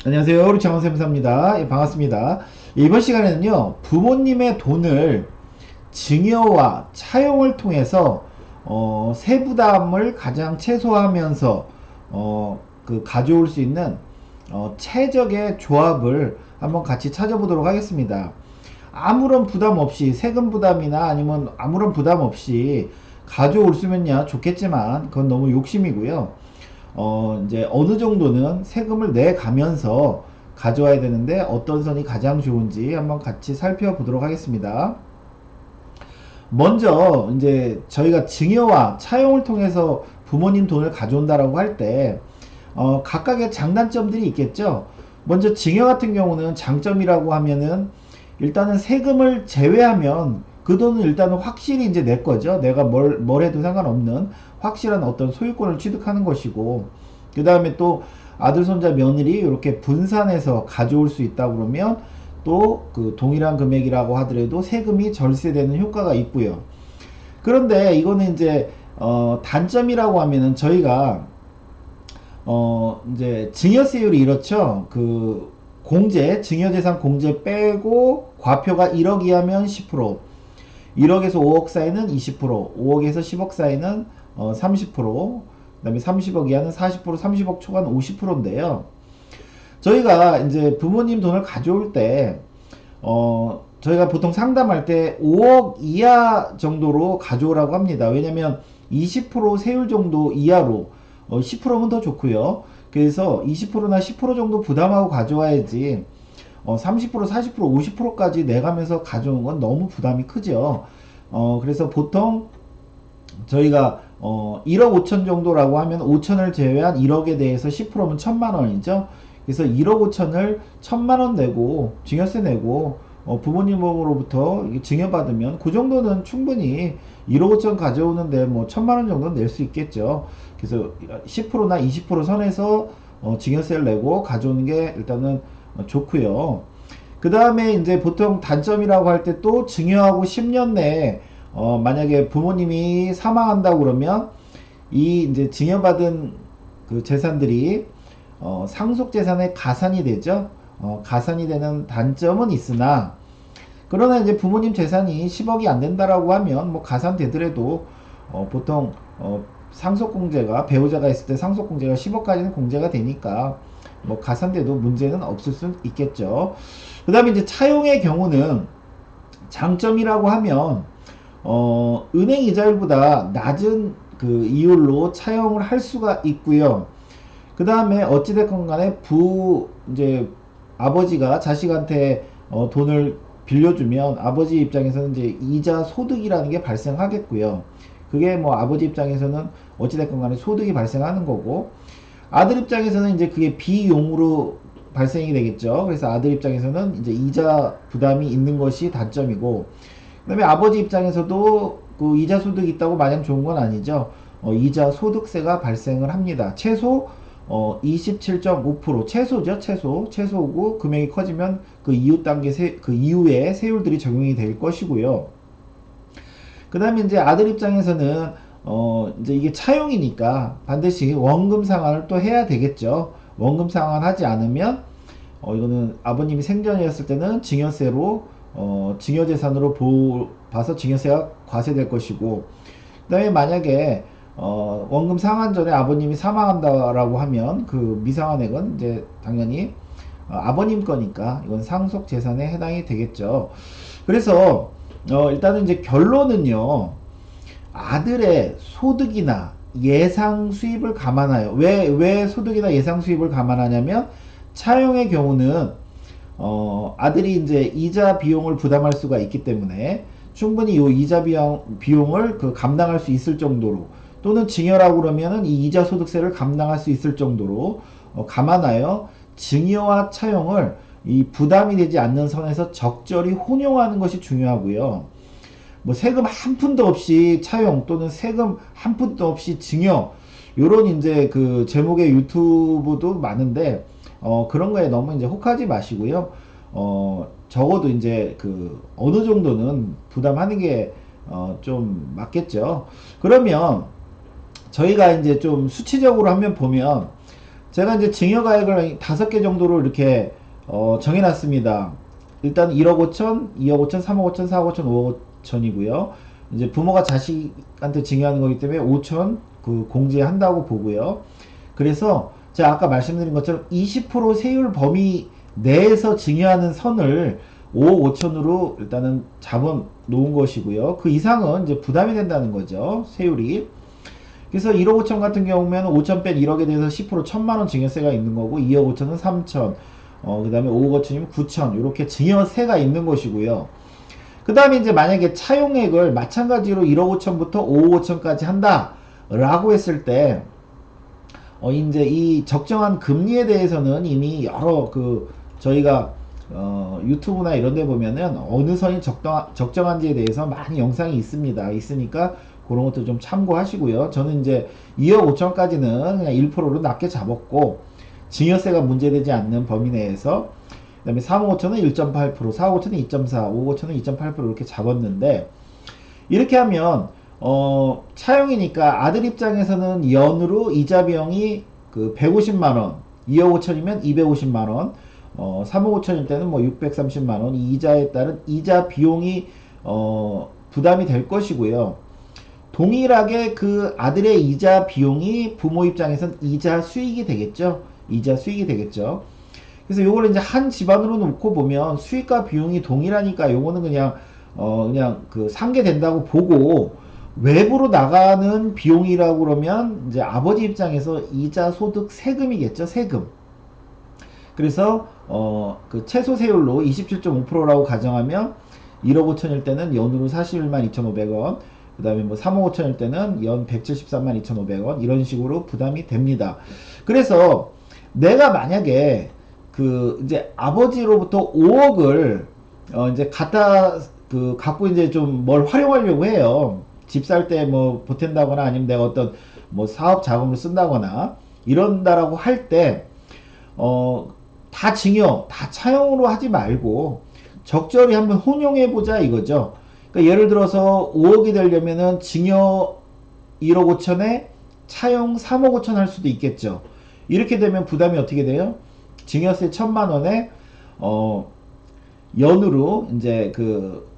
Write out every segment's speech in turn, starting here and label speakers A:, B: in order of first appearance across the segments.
A: 안녕하세요. 우리 장원쌤입니다. 예, 반갑습니다. 이번 시간에는요, 부모님의 돈을 증여와 차용을 통해서 세부담을 가장 최소화하면서 가져올 수 있는 최적의 조합을 한번 같이 찾아보도록 하겠습니다. 아무런 부담 없이 세금 부담이나 아니면 아무런 부담 없이 가져올 수면야 좋겠지만 그건 너무 욕심이고요. 이제 어느 정도는 세금을 내 가면서 가져와야 되는데 어떤 선이 가장 좋은지 한번 같이 살펴보도록 하겠습니다. 먼저 이제 저희가 증여와 차용을 통해서 부모님 돈을 가져온다라고 할 때 각각의 장단점들이 있겠죠. 먼저 증여 같은 경우는 장점이라고 하면은 일단은 세금을 제외하면 그 돈은 일단은 확실히 이제 내 거죠. 내가 뭘 해도 상관없는 확실한 어떤 소유권을 취득하는 것이고, 그 다음에 또 아들, 손자, 며느리 이렇게 분산해서 가져올 수 있다 그러면 또 그 동일한 금액이라고 하더라도 세금이 절세되는 효과가 있고요. 그런데 이거는 이제 단점이라고 하면은 저희가 이제 증여세율이 이렇죠. 그 공제, 증여재산 공제 빼고 과표가 1억 이하면 10%, 1억에서 5억 사이는 20%, 5억에서 10억 사이는 30%, 그 다음에 30억 이하는 40%, 30억 초과는 50%인데요. 저희가 이제 부모님 돈을 가져올 때, 저희가 보통 상담할 때 5억 이하 정도로 가져오라고 합니다. 왜냐면 20% 세율 정도 이하로 10%면 더 좋고요. 그래서 20%나 10% 정도 부담하고 가져와야지 30%, 40%, 50%까지 내가면서 가져오는 건 너무 부담이 크죠. 그래서 보통 저희가 1억 5천 정도라고 하면 5천을 제외한 1억에 대해서 10%면 1천만 원이죠. 그래서 1억 5천을 1천만 원 내고 증여세 내고 부모님으로부터 증여받으면 그 정도는 충분히 1억 5천 가져오는데 뭐 1천만 원 정도는 낼 수 있겠죠. 그래서 10%나 20% 선에서 증여세를 내고 가져오는 게 일단은 좋고요. 그 다음에 이제 보통 단점이라고 할 때 또 증여하고 10년 내에 만약에 부모님이 사망한다고 그러면 이 이제 증여받은 그 재산들이 상속 재산의 가산이 되죠. 가산이 되는 단점은 있으나, 그러나 이제 부모님 재산이 10억이 안 된다라고 하면 뭐 가산되더라도 보통 상속 공제가 배우자가 있을 때 상속 공제가 10억까지는 공제가 되니까 뭐 가산돼도 문제는 없을 수 있겠죠. 그 다음에 이제 차용의 경우는 장점이라고 하면 은행 이자율보다 낮은 그 이율로 차용을 할 수가 있고요. 그 다음에 어찌됐건 간에 이제 아버지가 자식한테 돈을 빌려주면 아버지 입장에서는 이제 이자 소득이라는 게 발생하겠고요. 그게 뭐 아버지 입장에서는 어찌됐건 간에 소득이 발생하는 거고, 아들 입장에서는 이제 그게 비용으로 발생이 되겠죠. 그래서 아들 입장에서는 이제 이자 부담이 있는 것이 단점이고, 그 다음에 아버지 입장에서도 그 이자 소득이 있다고 마냥 좋은 건 아니죠. 이자 소득세가 발생을 합니다. 최소 27.5% 최소죠. 최소고 금액이 커지면 그 이후 단계 그 이후에 세율들이 적용이 될 것이고요. 그 다음에 이제 아들 입장에서는 이제 이게 차용이니까 반드시 원금 상환을 또 해야 되겠죠. 원금 상환하지 않으면 이거는 아버님이 생전이었을 때는 증여세로 증여재산으로 봐서 증여세가 과세될 것이고, 그 다음에 만약에 원금 상환 전에 아버님이 사망한다라고 하면 그 미상환액은 이제 당연히 아버님 거니까 이건 상속 재산에 해당이 되겠죠. 그래서 일단은 이제 결론은요, 아들의 소득이나 예상 수입을 감안하여, 왜 소득이나 예상 수입을 감안하냐면 차용의 경우는 아들이 이제 이자 비용을 부담할 수가 있기 때문에 충분히 이 이자 비용을 그 감당할 수 있을 정도로, 또는 증여라고 그러면은 이 이자 소득세를 감당할 수 있을 정도로 감안하여 증여와 차용을 이 부담이 되지 않는 선에서 적절히 혼용하는 것이 중요하고요. 뭐 세금 한 푼도 없이 차용 또는 세금 한 푼도 없이 증여, 요런 이제 그 제목의 유튜브도 많은데 그런 거에 너무 이제 혹하지 마시고요. 적어도 이제 그 어느 정도는 부담하는 게 좀 맞겠죠. 그러면 저희가 이제 좀 수치적으로 한번 보면 제가 이제 증여가액을 5개 정도로 이렇게 정해놨습니다. 일단 1억 5천, 2억 5천, 3억 5천, 4억 5천, 5억 5천이고요. 이제 부모가 자식한테 증여하는 거기 때문에 5천 그 공제한다고 보고요. 그래서 제가 아까 말씀드린 것처럼 20% 세율 범위 내에서 증여하는 선을 5억 5천으로 일단은 잡아 놓은 것이고요. 그 이상은 이제 부담이 된다는 거죠. 세율이. 그래서 1억 5천 같은 경우면 5천 뺀 1억에 대해서 10% 1,000만 원 증여세가 있는 거고 2억 5천은 3천, 그 다음에 5억 5천이면 9천 이렇게 증여세가 있는 것이고요. 그 다음에 이제 만약에 차용액을 마찬가지로 1억 5천부터 5억 5천까지 한다 라고 했을 때 이제 이 적정한 금리에 대해서는 이미 여러 저희가 유튜브나 이런 데 보면은 어느 선이 적정한지에 대해서 많이 영상이 있으니까 그런 것도 좀 참고하시고요. 저는 이제 2억 5천까지는 그냥 1%로 낮게 잡았고 증여세가 문제되지 않는 범위 내에서 그 다음에 3억 5천은 1.8%, 4억 5천은 2.4, 5억 5천은 2.8% 이렇게 잡았는데 이렇게 하면 차용이니까 아들 입장에서는 연으로 이자 비용이 그 150만원, 2억 5천이면 250만원, 3억 5천일 때는 뭐 630만원, 이 이자에 따른 이자 비용이 부담이 될 것이고요. 동일하게 그 아들의 이자 비용이 부모 입장에선 이자 수익이 되겠죠. 이자 수익이 되겠죠. 그래서 요거를 이제 한 집안으로 놓고 보면 수익과 비용이 동일하니까 요거는 그냥 그 상계된다고 보고 외부로 나가는 비용이라고 그러면 이제 아버지 입장에서 이자 소득 세금이겠죠. 세금. 그래서 그 최소 세율로 27.5%라고 가정하면 1억 5천일 때는 연으로 41만 2,500원, 그 다음에 뭐 3억 5천일 때는 연 173만 2,500원 이런 식으로 부담이 됩니다. 그래서 내가 만약에 그 이제 아버지로부터 5억을 이제 갖고 이제 좀 뭘 활용하려고 해요. 집 살 때 뭐 보탠다거나 아니면 내가 어떤 뭐 사업 자금을 쓴다거나 이런다라고 할 때 다 증여, 다 차용으로 하지 말고 적절히 한번 혼용해 보자 이거죠. 그러니까 예를 들어서 5억이 되려면은 증여 1억 5천에 차용 3억 5천 할 수도 있겠죠. 이렇게 되면 부담이 어떻게 돼요? 증여세 1,000만 원에 연으로 이제 그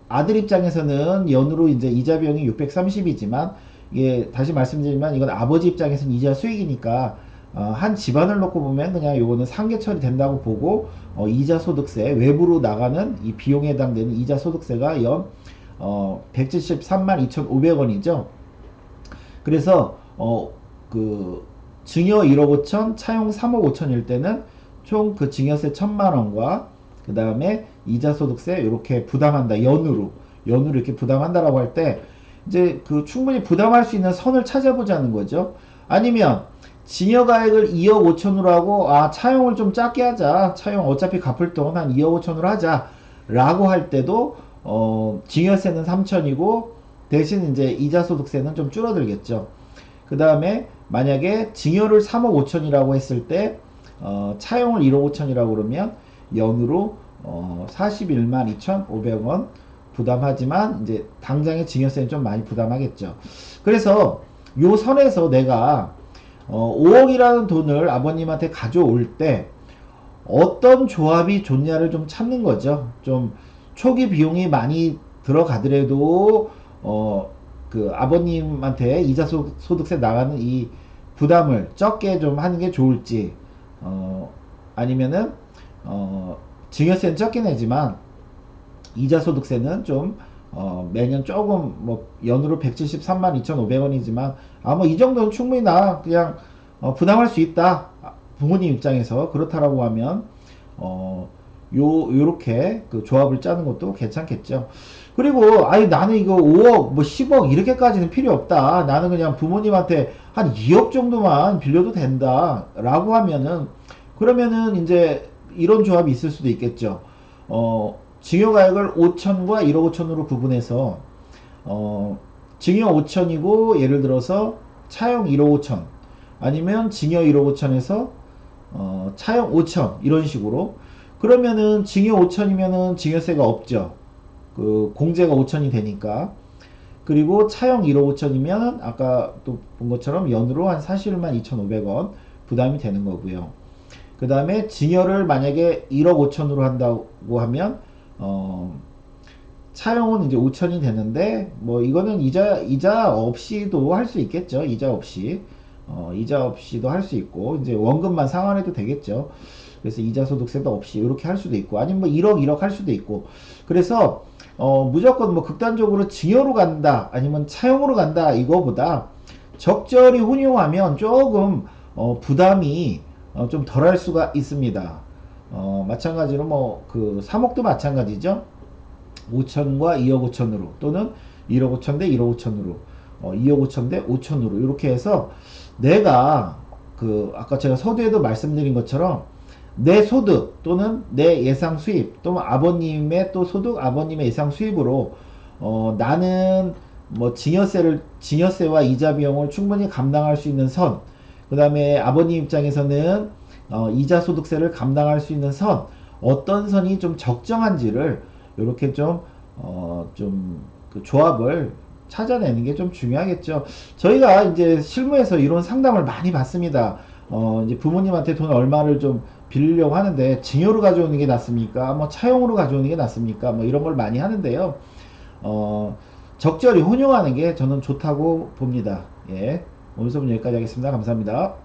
A: 아들 입장에서는 연으로 이제 이자 비용이 630이지만 이게 다시 말씀드리면 이건 아버지 입장에서는 이자 수익이니까 한 집안을 놓고 보면 그냥 요거는 상계 처리된다고 보고 이자 소득세 외부로 나가는 이 비용에 해당되는 이자 소득세가 연 173만 2,500원이죠. 그래서 그 증여 1억 5천, 차용 3억 5천일 때는 총 그 증여세 1,000만 원과 그 다음에 이자 소득세 이렇게 부담한다. 연으로 이렇게 부담한다라고 할 때 이제 그 충분히 부담할 수 있는 선을 찾아보자는 거죠. 아니면 증여가액을 2억 5천으로 하고 차용을 좀 작게 하자. 차용 어차피 갚을 돈 한 2억 5천으로 하자. 라고 할 때도 증여세는 3천이고 대신 이제 이자 소득세는 좀 줄어들겠죠. 그 다음에 만약에 증여를 3억 5천이라고 했을 때 차용을 1억 5천이라고 그러면 연으로 41만 2,500원 부담하지만 이제 당장의 증여세는 좀 많이 부담하겠죠. 그래서 요 선에서 내가 5억이라는 돈을 아버님한테 가져올 때 어떤 조합이 좋냐를 좀 찾는 거죠. 좀 초기 비용이 많이 들어가더라도 그 아버님한테 이자 소득세 나가는 이 부담을 적게 좀 하는 게 좋을지 아니면은 증여세는 적게 내지만 이자 소득세는 좀 매년 조금 뭐 연으로 173만 2,500원이지만 뭐 이 정도는 충분히 나 그냥 부담할 수 있다. 부모님 입장에서 그렇다라고 하면 요렇게 그 조합을 짜는 것도 괜찮겠죠. 그리고 나는 이거 5억 뭐 10억 이렇게까지는 필요 없다. 나는 그냥 부모님한테 한 2억 정도만 빌려도 된다 라고 하면은 그러면은 이제 이런 조합이 있을 수도 있겠죠. 증여가액을 5천과 1억 5천으로 구분해서 증여 5천이고 예를 들어서 차용 1억 5천 아니면 증여 1억 5천에서 차용 5천 이런 식으로 그러면은 증여 5천이면은 증여세가 없죠. 그 공제가 5천이 되니까. 그리고 차용 1억 5천이면 아까 또 본 것처럼 연으로 한 41만 2,500원 부담이 되는 거고요. 그 다음에 증여를 만약에 1억 5천으로 한다고 하면 차용은 이제 5천이 되는데 뭐 이거는 이자 없이도 할 수 있겠죠. 이자 없이 이자 없이도 할 수 있고 이제 원금만 상환해도 되겠죠. 그래서 이자 소득세도 없이 이렇게 할 수도 있고 아니면 뭐 1억 할 수도 있고 그래서 무조건 뭐 극단적으로 증여로 간다 아니면 차용으로 간다 이거보다 적절히 혼용하면 조금 부담이 좀 덜할 수가 있습니다. 마찬가지로 뭐 그 3억도 마찬가지죠. 5천과 2억 5천으로 또는 1억 5천 대 1억 5천으로 2억 5천 대 5천으로 이렇게 해서 내가 그 아까 제가 서두에도 말씀드린 것처럼 내 소득 또는 내 예상 수입 또는 아버님의 또 소득 아버님의 예상 수입으로 나는 뭐 증여세와 이자 비용을 충분히 감당할 수 있는 선, 그 다음에 아버님 입장에서는 이자 소득세를 감당할 수 있는 선, 어떤 선이 좀 적정한지를 이렇게 그 조합을 찾아내는 게 좀 중요하겠죠. 저희가 이제 실무에서 이런 상담을 많이 받습니다. 이제 부모님한테 돈 얼마를 좀 빌리려고 하는데 증여로 가져오는 게 낫습니까? 뭐 차용으로 가져오는 게 낫습니까? 뭐 이런 걸 많이 하는데요. 적절히 혼용하는 게 저는 좋다고 봅니다. 예. 오늘 수업은 여기까지 하겠습니다. 감사합니다.